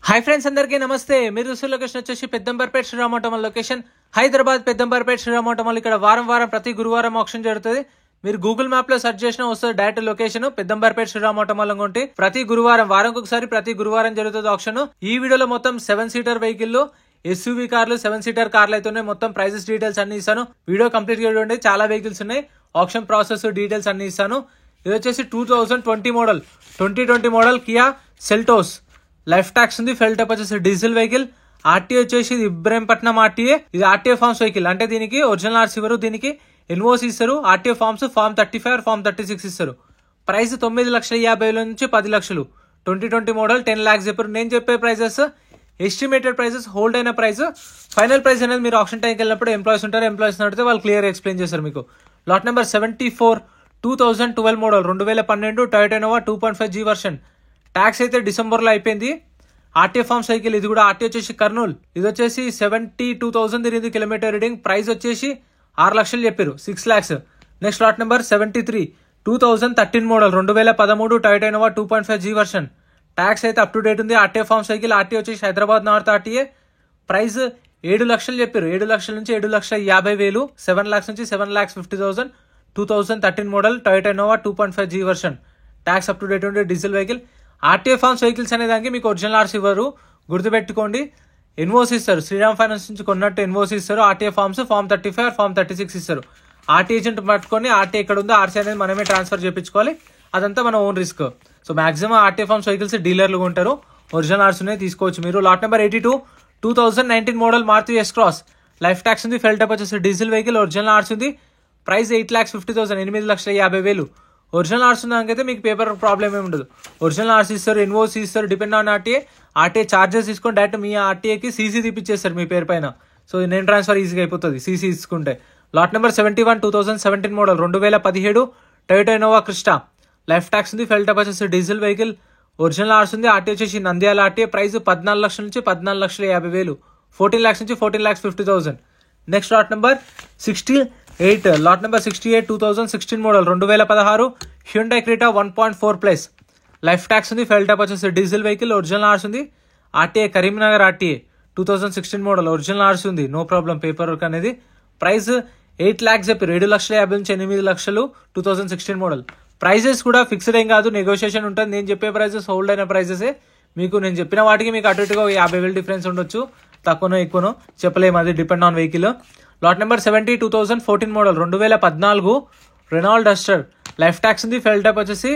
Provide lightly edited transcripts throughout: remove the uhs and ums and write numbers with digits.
Hi friends, అందరికీ నమస్తే. మీరు చూసే లొకేషన్ వచ్చేసి పెద్దంబర్పేట శ్రీరామోటమల్ లొకేషన్, హైదరాబాద్ పెద్దంబర్పేట శ్రీరామోటమల్. ఇక్కడ వారం ప్రతి గురువారం ఆక్షన్ జరుగుతుంది. మీరు గూగుల్ మ్యాప్ లో సెర్చ్ చేసినా వస్తుంది డైరెక్ట్ లొకేషన్ పెద్దంబర్పేట శ్రీరామోటమల్ ఉంటే ప్రతి గురువారం జరుగుతుంది ఆక్షన్. ఈ వీడియోలో మొత్తం 7 సీటర్ వెహికల్, ఎస్యూవీ కార్లు, 7 సీటర్ కార్లు అయితే ఉన్నాయి. మొత్తం ప్రైజెస్ డీటెయిల్స్ అన్ని ఇస్తాను. వీడియో కంప్లీట్ గా చూడండి. చాలా వెహికల్స్ ఉన్నాయి. ఆక్షన్ ప్రాసెస్ డీటెయిల్స్ అన్ని ఇస్తాను. ఇది వచ్చేసి 2020 model 2020 model Kia Seltos. Life tax ఉంది. ఫెల్ టైప్ వచ్చేసి డీజిల్ వెహికల్. ఆర్టీఏ వచ్చేసి ఇబ్రహీంపట్నం ఆర్టీఏ. ఇది ఆర్టీఏ ఫార్మ్స్ వెహికల్, అంటే దీనికి ఒరిజినల్ ఆర్సీ ఇవ్వరు, దీనికి ఎన్ఓసి ఇస్తారు. ఆర్టీఏ ఫార్మ్స్ ఫార్మ్ 35 ఫార్మ్ 36 ఇస్తారు. ప్రైస్ 9,50,000 నుంచి 10 లక్షలు. 2020 మోడల్ 10 lakhs చెప్పారు. నేను చెప్పే ప్రైజెస్ ఎస్టిమేటెడ్ ప్రైజెస్, హోల్డ్ అయిన ప్రైస్. ఫైనల్ ప్రైస్ అనేది మీరు ఆప్షన్ టైంకి వెళ్ళినప్పుడు ఎంప్లాయీస్ ఉంటారు. ఎంప్లాయీస్ నడితే వాళ్ళు క్లియర్ ఎక్స్ప్లెయిన్ చేస్తారు మీకు. Lot number 74 2012 model 2012 Toyota Innova 2.5G version. Tax అయితే డిసెంబర్ లో అయిపోయింది. RTA form cycle. ఇది కూడా ఆర్టీఏ వచ్చేసి కర్నూలు. ఇది వచ్చేసి 72,000 తిరిగింది కిలోమీటర్ రీడింగ్. ప్రైస్ వచ్చేసి 6 లక్షలు చెప్పారు, 6 lakhs. Next lot number 73 2013 model 2013 Toyota Innova 2.5G version. Tax అయితే అప్ టు డేట్ ఉంది. RTA form cycle. ఆర్టీఏ వచ్చేసి హైదరాబాద్ నార్త్ ఆర్టీఏ. ప్రైస్ 7 లక్షలు చెప్పారు. 7 లక్షల నుంచి 7,50,000, 7 lakhs నుంచి 7,50,000. 2013 model Toyota Innova 2.5G version. Tax up to date ఉండే diesel vehicle. RTA forms vehicles అనే దానికి మీకు ఒరిజినల్ ఆర్సీ ఇవ్వరు, గుర్తుపెట్టుకోండి. ఎన్ఓసి ఇస్తారు. శ్రీరామ్ ఫైనాన్స్ నుంచి కొన్నట్టు ఎన్ఓసి ఇస్తారు. ఆర్టీఏ ఫార్మ్స్ ఫార్మ్ 35 ఫార్మ్ 36 ఇస్తారు. ఆర్టీ ఏజెంట్ పట్టుకొని ఆర్టీఏ ఎక్కడ ఉందో ఆర్సీ అనేది మనమే ట్రాన్స్ఫర్ చేయించుకోవాలి. అదంతా మన own risk. So maximum RTA forms vehicles డీలర్లు ఉంటారు. ఒరిజినల్ ఆర్సీనే తీసుకోవచ్చు మీరు. Lot number 82 2019 model Maruti S cross. Life tax ఉంది. ఫెల్ టైప్ వచ్చేసి డీజిల్ వెహికల్. ఒరిజినల్ ఆర్సీ ఉంది. ప్రైస్ 8,50,000, 8,50,000. ఒరిజినల్ ఆర్సీ ఉందాకైతే మీకు పేపర్ ప్రాబ్లమ్ ఏమి ఉండదు. ఒరిజినల్ ఆర్సీ ఇస్తారు, ఎన్ఓసి ఇస్తారు. Depend on RTA. RTA charges తీసుకొని డైరెక్ట్ మీ ఆర్టీఏకి సీసీ తీపిచ్చేస్తారు మీ పేరు పైన. సో నేను ట్రాన్స్ఫర్ ఈజీగా అయిపోతుంది సీసీ తీసుకుంటే. Lot number 71 2017 model 2017 Toyota Innova Crysta. Life tax ఉంది. ఫెల్ టైప్ వచ్చేసి డీజిల్ వెహికల్. ఒరిజినల్ ఆర్సీ ఉంది. ఆర్టీ వచ్చేసి నంద్యాల ఆర్టీఏ. ప్రైస్ 14 లక్షల నుంచి 14,50,000, 14 lakhs నుంచి 14,50,000. Next lot number 68 lot number 68 2016 model 2016 Hyundai Creta 1.4+. Life tax ఉంది. ఫెల్ టైప్ వచ్చేసి డీజిల్ వెహికల్. ఒరిజినల్ ఆర్సీ ఉంది. RTA Karimnagar RTA 2016 model. Original RC ఉంది. నో ప్రాబ్లం పేపర్ వర్క్ అనేది. ప్రైస్ 8 lakhs చెప్పారు. 7,50,000 నుంచి 8 లక్షలు. 2016 మోడల్. ప్రైజెస్ కూడా ఫిక్స్డ్ ఏం కాదు, నెగోషియేషన్ ఉంటుంది. నేను చెప్పే ప్రైజెస్ హోల్డ్ అయిన ప్రైజెసే. మీకు నేను చెప్పిన వాటికి మీకు అటు ఇటుగా 50,000 డిఫరెన్స్ ఉండొచ్చు, తక్కువనో ఎక్కువనో చెప్పలేము. అది depend on vehicle. Lot number 70 2014 model 2014 Renault Duster. Life tax ఉంది. ఫెల్ టైప్ వచ్చేసి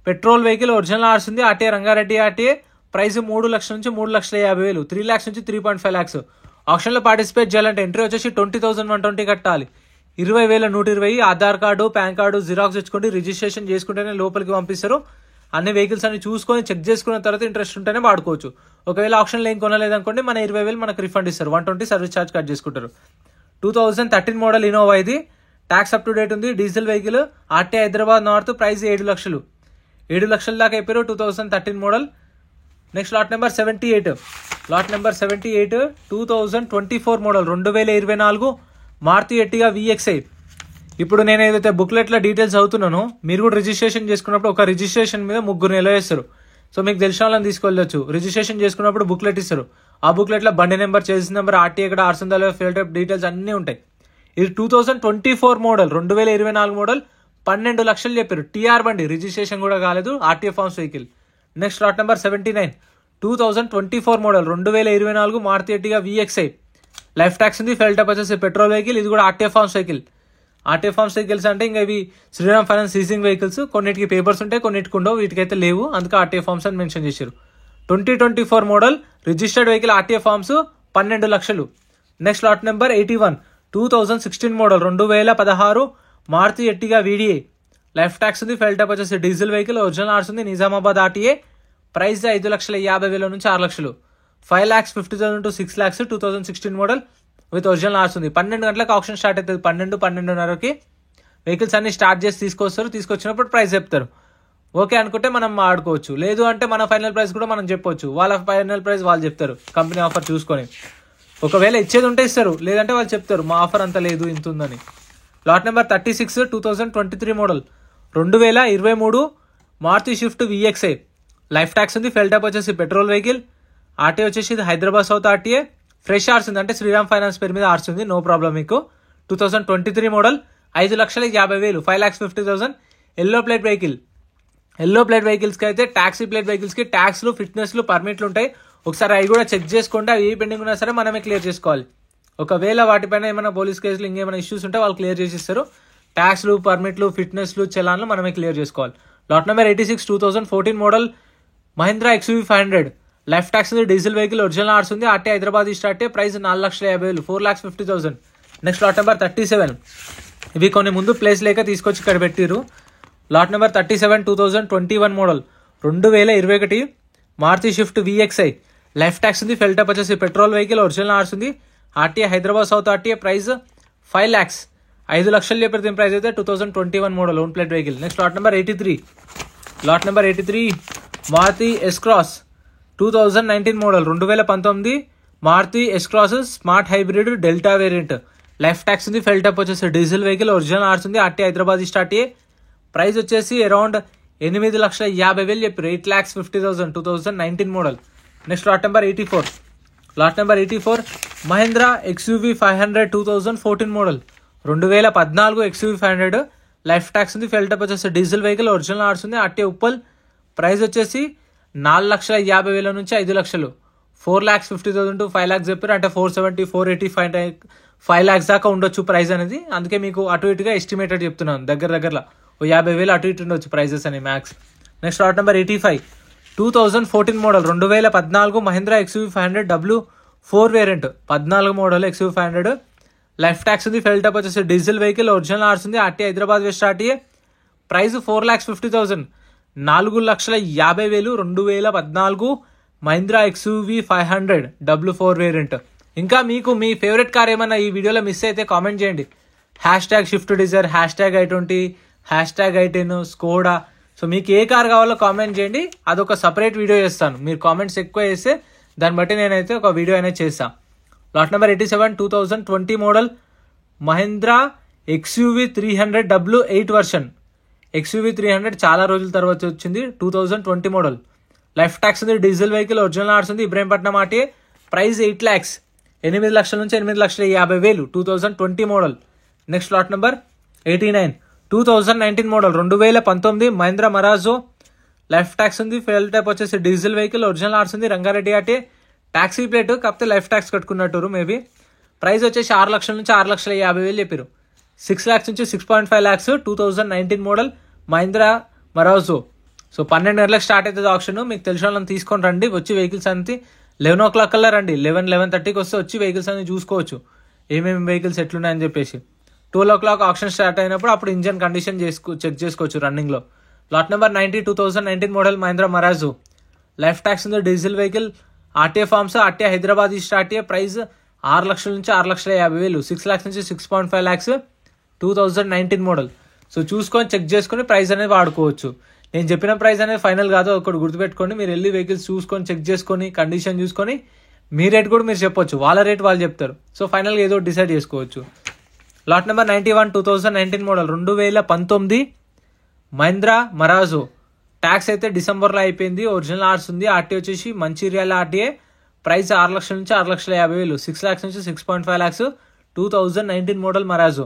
పెట్రోల్ వెహికల్. ఒరిజినల్ ఆర్సీ ఉంది. RTA Rangareddy RTA. ప్రైస్ 3 లక్షల నుంచి 3,50,000, 3 lakhs నుంచి 3.5 lakhs. ఆప్షన్ లో పార్టిసిపేట్ చేయాలంటే ఎంట్రీ వచ్చేసి 20,120 కట్టాలి. 20,120. Aadhaar card, PAN card xerox తెచ్చుకోండి. రిజిస్ట్రేషన్ చేసుకుంటేనే లోపలికి పంపిస్తారు. అన్ని వెహికల్స్ అన్ని చూసుకొని చెక్ చేసుకున్న తర్వాత ఇంట్రెస్ట్ ఉంటేనే వాడుకోవచ్చు. ఒకవేళ ఆప్షన్ ఏం కొనలేదనుకోండి, మన 20,000 మనకు రిఫండ్ ఇస్తారు. 120 సర్వీస్ ఛార్జ్ కట్ చేసుకుంటారు. 2013 మోడల్ ఇన్నోవా ఇది. ట్యాక్స్ అప్ టు డేట్ ఉంది. Diesel vehicle. RTI Hyderabad north. Price 7 లక్షలు, 7 లక్షల దాకా అయిపోయారు. 2013 model. Next lot number 78 lot number 78 2024 model 2024 Maruti Ertiga VXI. ఇప్పుడు నేను ఏదైతే బుక్లెట్ల డీటెయిల్స్ అవుతున్నానో, మీరు కూడా రిజిస్ట్రేషన్ చేసుకున్నప్పుడు ఒక రిజిస్ట్రేషన్ మీద 3 నెలలు వేస్తారు. సో మీకు తెలిసిన వాళ్ళని తీసుకెళ్ళొచ్చు. రిజిస్ట్రేషన్ చేసుకున్నప్పుడు బుక్లెట్ ఇస్తారు. ఆ బుక్లెట్ లో బండి నెంబర్, చేసిన నెంబర్, ఆర్టీ ఎక్కడ, ఆర్సందాల ఫెల్ టైప్ డీటెయిల్స్ అన్ని ఉంటాయి. ఇది 2024 మోడల్ 2024 మోడల్ 12 లక్షలు చెప్పారు. టీఆర్ బండి, రిజిస్ట్రేషన్ కూడా కాలేదు. RTA forms vehicle. Next lot number 79 2024 model 2024 Maruti Ertiga VXI. Life tax ఉంది. ఫెల్ టైప్ వచ్చేసి పెట్రోల్ వెహికల్. ఇది కూడా RTA forms vehicle. RTA forms vehicles అంటే ఇంకా ఇవి శ్రీరామ్ ఫైనాన్స్ సీజింగ్ వెహికల్స్. కొన్నిటికి పేపర్స్ ఉంటాయి, కొన్నిటికి ఉండవు. వీటికైతే లేవు, అందుకే ఆర్టీఏ ఫార్మ్స్ అని మెన్షన్ చేశారు. 2024 model registered vehicle. RTA forms 12 లక్షలు. Next lot number 81 2016 model 2016 Maruti Ertiga VDI. Life tax ఉంది. ఫెల్ టైప్ వచ్చేసి డీజిల్ వెహికల్. ఒరిజినల్ ఆర్సీ ఉంది. నిజామాబాద్ ఆర్టీఏ. ప్రైస్ 5,50,000 నుంచి 6 లక్షలు. 5,50,000 to 6 lakhs. 2016 model with original RC ఉంది. 12 గంటలకు ఆప్షన్ స్టార్ట్ అవుతుంది. 12-12:30కి వెహికల్స్ అన్ని స్టార్ట్ చేసి తీసుకొస్తారు. తీసుకొచ్చినప్పుడు ప్రైస్ చెప్తారు. ఓకే అనుకుంటే మనం ఆడుకోవచ్చు, లేదు అంటే మన ఫైనల్ ప్రైస్ కూడా మనం చెప్పొచ్చు. వాళ్ళ ఫైనల్ ప్రైస్ వాళ్ళు చెప్తారు, కంపెనీ ఆఫర్ చూసుకొని. ఒకవేళ ఇచ్చేది ఉంటే ఇస్తారు, లేదంటే వాళ్ళు చెప్తారు మా ఆఫర్ అంత లేదు, ఇంత ఉందని. Lot number 36 2023 model 2023 Maruti Swift VXI. Life tax ఉంది. ఫెల్ టైప్ వచ్చేసి పెట్రోల్ వెహికల్. ఆర్టీఏ వచ్చేసి ఇది Hyderabad south RTA. Fresh RC ఉంది, అంటే శ్రీరామ్ ఫైనాన్స్ పేరు మీద ఆర్స్ ఉంది, నో ప్రాబ్లం మీకు. 2023 model, 5,50,000, 5,50,000. Yellow plate vehicle. Yellow plate వెహికల్స్కి అయితే టాక్సీ ప్లేట్ వెహికల్స్కి ట్యాక్స్లు, ఫిట్నెస్లు, పర్మిట్లు ఉంటాయి. ఒకసారి అవి కూడా చెక్ చేసుకోండి. అవి ఏ పెండింగ్ ఉన్నా సరే మనమే క్లియర్ చేసుకోవాలి. ఒకవేళ వాటిపైన ఏమైనా పోలీస్ కేసులు ఇంకేమైనా ఇష్యూస్ ఉంటే వాళ్ళు క్లియర్ చేసిస్తారు. ట్యాక్స్లు, పర్మిట్లు, ఫిట్నెస్లు, చలాన్లు మనమే క్లియర్ చేసుకోవాలి. Lot number 86, 2014 model Mahindra XUV 500. Life tax ఉంది, డీజిల్ వెహికల్, ఒరిజినల్ ఆర్స్ ఉంది, RT Hyderabad east price 4,50,000, 4,50,000. Next lot number 37. ఇవి కొన్ని ముందు ప్లేస్ లేక తీసుకొచ్చి ఇక్కడ పెట్టిరు. Lot number 37, 2021 model 2021 Maruti Swift VXI. Life tax ఉంది, ఫెల్టప్ వచ్చేసి పెట్రోల్ వెహికల్, ఒరిజినల్ ఆర్స్ ఉంది, RTA Hyderabad south RTA, price 5 lakhs, 5 లక్షలు చెప్పిన ప్రైస్ అయితే 2021 model own plate vehicle. Next lot number 83. Lot number 83 Maruti S-Cross 2019 model 2019 Maruti S-Cross smart hybrid delta variant. Life tax ఉంది, ఫెల్టప్ వచ్చేసి diesel vehicle, original ఆర్స్ ఉంది, RT Hyderabad east RTA, price వచ్చేసి around 8,50,000 చెప్పారు, 8,50,000, 2019 model. Next lot number 84. Lot number 84 Mahindra XUV 500 2014 model 2014 XUV 500. Life tax ఉంది, ఫెల్టప్ వచ్చేసి diesel vehicle, original ఆర్స్ ఉంది, RT Uppal, price వచ్చేసి 4,50,000 నుంచి 5 లక్షలు, 4,50,000 to 5 lakhs చెప్పారు. అంటే 470, 480, 5 lakhs దాకా ఉండొచ్చు ప్రైస్ అనేది. అందుకే మీకు అటు ఇటుగా ఎస్టిమేటెడ్ చెప్తున్నాను, దగ్గరలో 50,000 అటు ఇటు ఉండొచ్చు ప్రైజెస్ అని max. Next lot number 85 2014 model 2014 Mahindra XUV 500 W4 variant, 14 model XUV 500. Life tax ఉంది, ఫెల్టప్ వచ్చేసి డీజిల్ వెహికల్, ఒరిజినల్ ఆర్స్ ఉంది, RT Hyderabad west RTA, price 4,50,000, 4,50,000, 2014 Mahindra XUV 500 W4 variant. ఇంకా మీకు మీ ఫేవరెట్ కార్ ఏమన్నా ఈ వీడియోలో మిస్ అయితే కామెంట్ చేయండి. #Swift Desire, #i20, #i10, Skoda. So మీకు ఏ కార్ కావాలో కామెంట్ చేయండి, అదొక సపరేట్ వీడియో చేస్తాను. మీరు కామెంట్స్ ఎక్కువ చేస్తే దాన్ని బట్టి నేనైతే ఒక వీడియో అనేది చేస్తాను. Lot number 87 2020 model Mahindra XUV 300 W8 version. XUV 300 చాలా రోజుల తర్వాత వచ్చింది, 2020 మోడల్. లైఫ్ ట్యాక్స్ ఉంది, డీజిల్ వెహికల్, ఒరిజినల్ ఆర్స్ ఉంది, ఇబ్రహీంపట్నం ఆర్టీఏ, ప్రైస్ 8 lakhs, 8 లక్షల నుంచి 8,50,000, 2020 model. Next lot number 89 2019 model 2019 Mahindra Marazzo. Life tax ఉంది, ఫెయిల్ టైప్ వచ్చేసి డీజిల్ వెహికల్, ఒరిజినల్ ఆర్స్ ఉంది, రంగారెడ్డి ఆర్టీఏ, ట్యాక్సీ ప్లేట్, కాకపోతే లైఫ్ ట్యాక్స్ కట్టుకున్నట్టు మేబీ. ప్రైస్ వచ్చేసి 6 లక్షల నుంచి 6,50,000 చెప్పారు, 6 lakhs నుంచి 6.5 lakhs, 2019 model Mahindra Marazzo. So 12 గంటలకు స్టార్ట్ అవుతుంది ఆప్షన్. మీకు తెలిసిన వాళ్ళని తీసుకొని రండి, వచ్చి వెహికల్స్ అంతా 11 o'clock కల్లా రండి, 11:30కి వస్తే వచ్చి వెహికల్స్ అన్ని చూసుకోవచ్చు, ఏమేమి వెహికల్స్ ఎట్లున్నాయని చెప్పేసి. 12 o'clock ఆప్షన్ స్టార్ట్ అయినప్పుడు అప్పుడు ఇంజన్ కండిషన్ చెక్ చేసుకోవచ్చు రన్నింగ్లో. Lot number 90 2019 model Mahindra Marazzo. Life tax ఉంది, diesel vehicle, RTA forms, RTA Hyderabad east RTA, price 6 లక్షల నుంచి 6,50,000, 6 lakhs నుంచి 6.5 lakhs, 2019 మోడల్. సో చూసుకొని చెక్ చేసుకొని ప్రైస్ అనేది వాడుకోవచ్చు. నేను చెప్పిన ప్రైస్ అనేది ఫైనల్ కాదు, ఒకటి గుర్తుపెట్టుకోండి. మీరు వెళ్ళి వెహికల్స్ చూసుకొని చెక్ చేసుకొని కండిషన్ చూసుకొని మీ రేట్ కూడా మీరు చెప్పొచ్చు, వాళ్ళ రేట్ వాళ్ళు చెప్తారు. సో ఫైనల్గా ఏదో డిసైడ్ చేసుకోవచ్చు. Lot number 91 2019 model 2019 Mahindra Marazzo. Tax అయితే డిసెంబర్లో అయిపోయింది, ఒరిజినల్ ఆర్స్ ఉంది, ఆర్టీ వచ్చేసి మంచిర్యాల ఆర్టీఏ, ప్రైస్ 6 లక్షల నుంచి 6,50,000, 6 lakhs నుంచి 6.5 lakhs, 2019 మోడల్ మరాజో.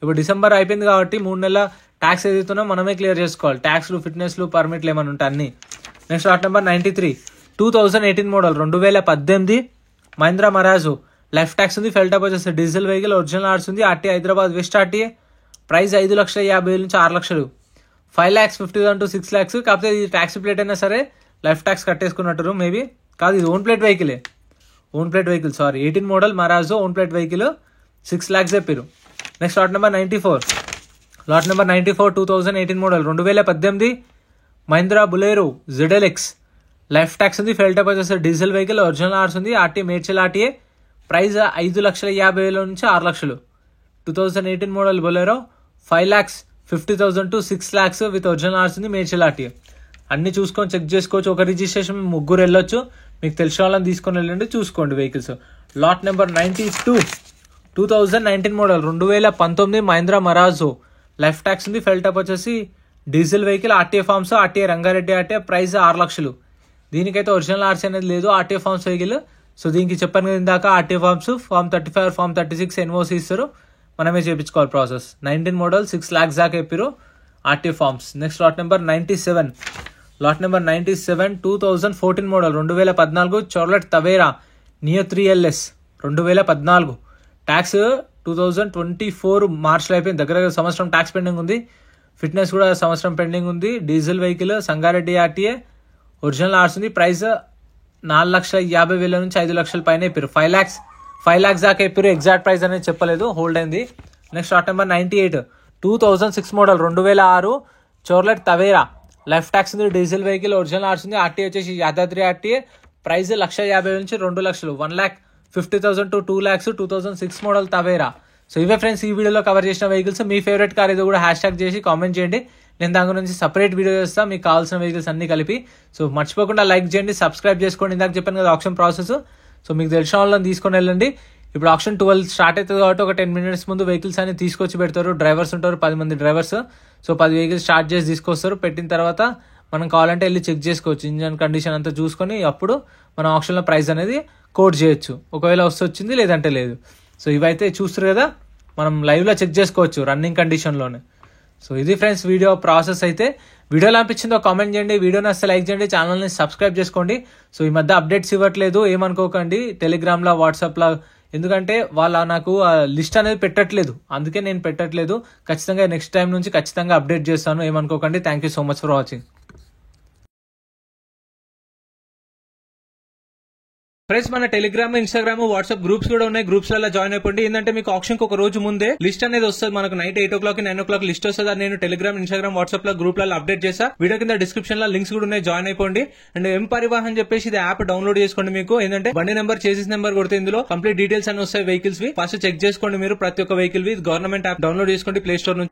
ఇప్పుడు డిసెంబర్ అయిపోయింది కాబట్టి 3 నెలల ట్యాక్స్ ఏదైతున్నా మనమే క్లియర్ చేసుకోవాలి, ట్యాక్స్లు, ఫిట్నెస్లు, పర్మిట్లు ఏమైనా ఉంటాయి అన్ని. Next lot number 93 2018 model 2018 Mahindra Marazzo. Life tax ఉంది, ఫెల్టప్ వచ్చేసి డీజిల్ వెహికల్, ఒరిజినల్ ఆర్స్ ఉంది, RT Hyderabad west RTA, price 5,50,000 నుంచి 6 లక్షలు, 5,50,000 to 6 lakhs. కాకపోతే ఇది ట్యాక్సీ ప్లేట్ అయినా సరే లైఫ్ ట్యాక్స్ కట్టేసుకున్నట్టు మేబీ. కాదు, ఇది ఓన్ ప్లేట్ వెహికలే, own plate vehicle, sorry 18 model Marazzo own plate vehicle, 6 lakhs చెప్పారు. Next lot number 94. Lot number 94 2018 model 2018 Mahindra Bolero ZLX. Life tax ఉంది, ఫెల్టప్ వచ్చేసి డీజిల్ వెహికల్, ఒరిజినల్ ఆర్స్ ఉంది, ఆర్టీ మేడ్చల్ ఆర్టీఏ, ప్రైస్ 5,50,000 నుంచి 6 లక్షలు, 2018 model Bolero, 5,50,000 to 6 lakhs with original ఆర్స్ ఉంది, Medchal RTA. అన్ని చూసుకొని check చేసుకోవచ్చు. ఒక రిజిస్ట్రేషన్ 3 వెళ్ళొచ్చు, మీకు తెలిసిన వాళ్ళని తీసుకొని వెళ్ళండి, చూసుకోండి vehicles. Lot number 92 2019 model 2019 Mahindra Marazzo. Life tax ఉంది, ఫెల్టప్ వచ్చేసి diesel vehicle, RTA forms, RTA Rangareddy RTA, price 6 లక్షలు, దీనికైతే ఒరిజినల్ ఆర్సీ అనేది లేదు, ఆర్టీఓ ఫార్మ్స్ వెహికల్. సో దీనికి చెప్పాను కదా ఇందాక, RTO forms form 35 form 36 NOC ఇస్తారు, మనమే చేయించుకోవాలి ప్రాసెస్. 19 మోడల్ 6 lakhs దాకా చెప్పారు RTO forms. Next lot number 97. Lot number 97 2014 model 2014 Chevrolet Tavera Neo 3LS 2014. Tax 2024 మార్చ్లో అయిపోయింది, దగ్గర సంవత్సరం ట్యాక్స్ పెండింగ్ ఉంది. ఫిట్నెస్ కూడా సంవత్సరం పెండింగ్ ఉంది. Diesel vehicle, Sangareddy RTA, original ఆర్స్ ఉంది. ప్రైస్ 4,50,000 నుంచి 5 లక్షల పైన చెప్పారు. 5 lakhs దాకా చెప్పారు, ఎగ్జాక్ట్ ప్రైస్ అనేది చెప్పలేదు, హోల్డ్ అయింది. Next lot number 98 2006 model 2006 Chevrolet Tavera life tax ఉంది. డీజిల్ వెహికల్, ఒరిజినల్ ఆర్స్ ఉంది. ఆర్టీఏ వచ్చేసి యాదాద్రి ఆర్టీఏ. ప్రైస్ 1,50,000 నుంచి 2 లక్షలు, 1,50,000 to 2 lakhs. 2006 model Tavera. So ఇవే ఫ్రెండ్స్ ఈ వీడియోలో కవర్ చేసిన వెహికల్స్. మీ ఫేవరెట్ కార్ ఏదో కూడా హ్యాష్ చేసి కామెంట్ చేయండి, నేను దాని గురించి సపరేట్ వీడియో చేస్తాను మీకు కావాల్సిన వెహికల్స్ అన్ని కలిపి. సో మర్చిపోకుండా లైక్ చేయండి, సబ్స్క్రైబ్ చేసుకోండి. ఇందాక చెప్పాను కదా ఆప్షన్ ప్రాసెస్, సో మీకు తెలిసిన వాళ్ళని తీసుకొని వెళ్ళండి. ఇప్పుడు ఆప్షన్ 12 స్టార్ట్ అవుతుంది కాబట్టి ఒక 10 minutes ముందు వెహికల్స్ అన్ని తీసుకొచ్చి పెడతారు. డ్రైవర్స్ ఉంటారు, 10 మంది డ్రైవర్స్. సో 10 వెహికల్స్ స్టార్ట్ చేసి తీసుకొస్తారు. పెట్టిన తర్వాత మనం కావాలంటే వెళ్ళి చెక్ చేసుకోవచ్చు, ఇంజన్ కండిషన్ అంతా చూసుకొని అప్పుడు మనం ఆప్షన్లో ప్రైస్ అనేది కోట్ చేయొచ్చు, ఒకవేళ వచ్చింది లేదంటే లేదు. సో ఇవైతే చూస్తారు కదా, మనం లైవ్లో చెక్ చేసుకోవచ్చు రన్నింగ్ కండిషన్లోనే. సో ఇది ఫ్రెండ్స్ వీడియో ప్రాసెస్. అయితే వీడియోలో అనిపించిందో కామెంట్ చేయండి, వీడియోని అసలు లైక్ చేయండి, ఛానల్ని సబ్స్క్రైబ్ చేసుకోండి. సో ఈ మధ్య అప్డేట్స్ ఇవ్వట్లేదు, ఏమనుకోకండి, టెలిగ్రామ్లో వాట్సాప్లో, ఎందుకంటే వాళ్ళ నాకు లిస్ట్ అనేది పెట్టట్లేదు, అందుకే నేను పెట్టట్లేదు. ఖచ్చితంగా నెక్స్ట్ టైం నుంచి ఖచ్చితంగా అప్డేట్ చేస్తాను, ఏమనుకోకండి. Thank you so much for watching. Friends మన టెలిగ్రామ్, ఇన్స్టాగ్రామ్, వాట్సాప్ గ్రూప్స్ కూడా ఉన్నాయి, గ్రూప్స్ లలో జాయిన్ అయిపోండి. ఏంటంటే మీకు ఆప్షన్ ఒక రోజు ముందే లిస్ట్ అనేది వస్తుంది, మనకు నైట్ 8 o'clock 9 o'clock లిస్ట్ వస్తుంది. అది నేను టెలిగ్రామ్, ఇన్స్టాగ్రామ్, వాట్సాప్ లో గ్రూప్ లలో అప్డేట్ చేసా. వీడియో కింద డిస్క్రిప్షన్ లో లింక్స్ కూడా ఉన్నాయి, జాయిన్ అయిపోండి. అండ్ ఎం పరివాహన్ చెప్పేసి ఇది యాప్ డౌన్లోడ్ చేసుకోండి. మీకు ఏంటంటే బండి నెంబర్, చేసిస్ నెంబర్ కొడితే ఇందులో కంప్లీట్ డీటెయిల్స్ అన్ని వస్తాయి వెహికల్స్ వి. ఫస్ట్ చెక్ చేసుకోండి మీరు ప్రతి ఒక్క వెహికల్ వి. గవర్నమెంట్ యాప్ డౌన్లోడ్ చేసుకోండి ప్లే స్టోర్ నుంచి.